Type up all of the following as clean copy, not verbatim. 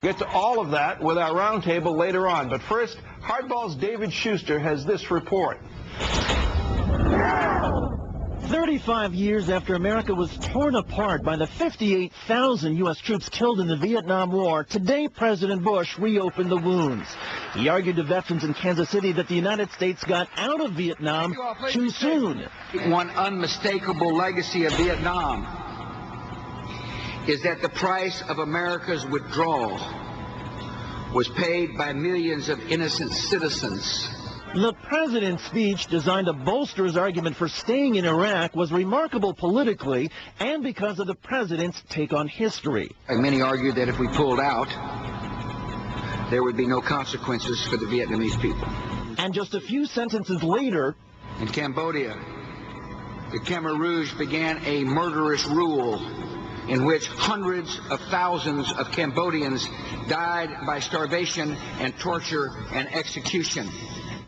Get to all of that with our roundtable later on. But first, Hardball's David Shuster has this report. 35 years after America was torn apart by the 58,000 U.S. troops killed in the Vietnam War, today President Bush reopened the wounds. He argued to veterans in Kansas City that the United States got out of Vietnam too soon. One unmistakable legacy of Vietnam is that the price of America's withdrawal was paid by millions of innocent citizens. The president's speech, designed to bolster his argument for staying in Iraq, was remarkable politically and because of the president's take on history. Many argued that if we pulled out, there would be no consequences for the Vietnamese people. And just a few sentences later, in Cambodia, the Khmer Rouge began a murderous rule in which hundreds of thousands of Cambodians died by starvation and torture and execution.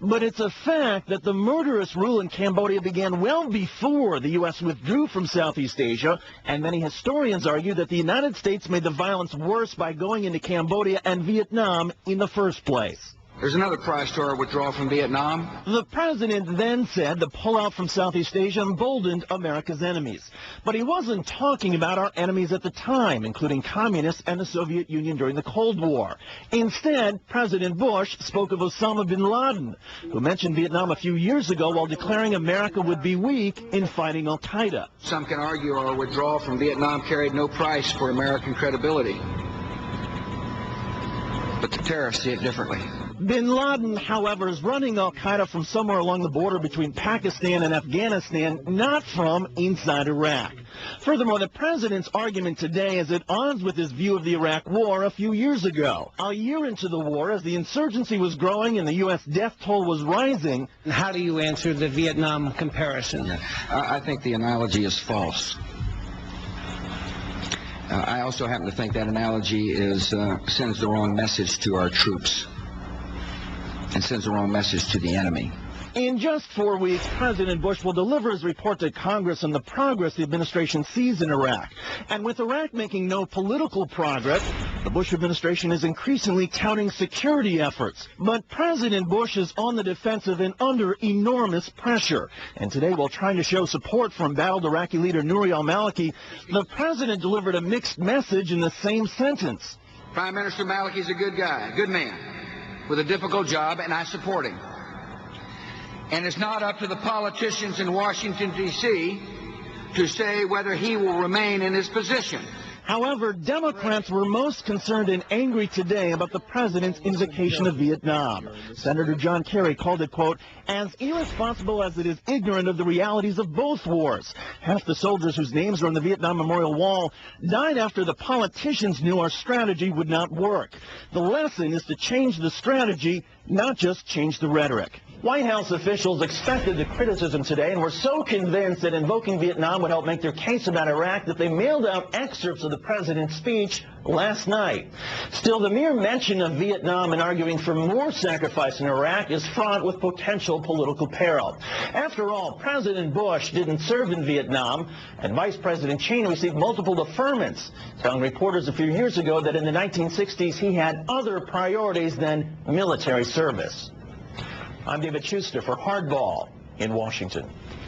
But it's a fact that the murderous rule in Cambodia began well before the U.S. withdrew from Southeast Asia, and many historians argue that the United States made the violence worse by going into Cambodia and Vietnam in the first place. There's another price to our withdrawal from Vietnam. The president then said the pullout from Southeast Asia emboldened America's enemies. But he wasn't talking about our enemies at the time, including communists and the Soviet Union during the Cold War. Instead, President Bush spoke of Osama bin Laden, who mentioned Vietnam a few years ago while declaring America would be weak in fighting al-Qaeda. Some can argue our withdrawal from Vietnam carried no price for American credibility. But the terrorists see it differently. Bin Laden, however, is running al-Qaeda from somewhere along the border between Pakistan and Afghanistan, not from inside Iraq. Furthermore, the president's argument today is at odds with his view of the Iraq War a few years ago. A year into the war, as the insurgency was growing and the U.S. death toll was rising. How do you answer the Vietnam comparison? I think the analogy is false. I also happen to think that analogy sends the wrong message to our troops and sends the wrong message to the enemy. In just 4 weeks, President Bush will deliver his report to Congress on the progress the administration sees in Iraq. And with Iraq making no political progress, the Bush administration is increasingly touting security efforts. But President Bush is on the defensive and under enormous pressure. And today, while trying to show support for embattled Iraqi leader Nouri al-Maliki, the president delivered a mixed message in the same sentence. Prime Minister Maliki is a good guy, a good man, with a difficult job, and I support him. And it's not up to the politicians in Washington, D.C. to say whether he will remain in his position. However, Democrats were most concerned and angry today about the president's invocation of Vietnam. Senator John Kerry called it, quote, as irresponsible as it is ignorant of the realities of both wars. Half the soldiers whose names are on the Vietnam Memorial Wall died after the politicians knew our strategy would not work. The lesson is to change the strategy, not just change the rhetoric. White House officials expected the criticism today and were so convinced that invoking Vietnam would help make their case about Iraq that they mailed out excerpts of the president's speech last night. Still, the mere mention of Vietnam and arguing for more sacrifice in Iraq is fraught with potential political peril. After all, President Bush didn't serve in Vietnam, and Vice President Cheney received multiple deferments, telling reporters a few years ago that in the 1960s he had other priorities than military service. I'm David Shuster for Hardball in Washington.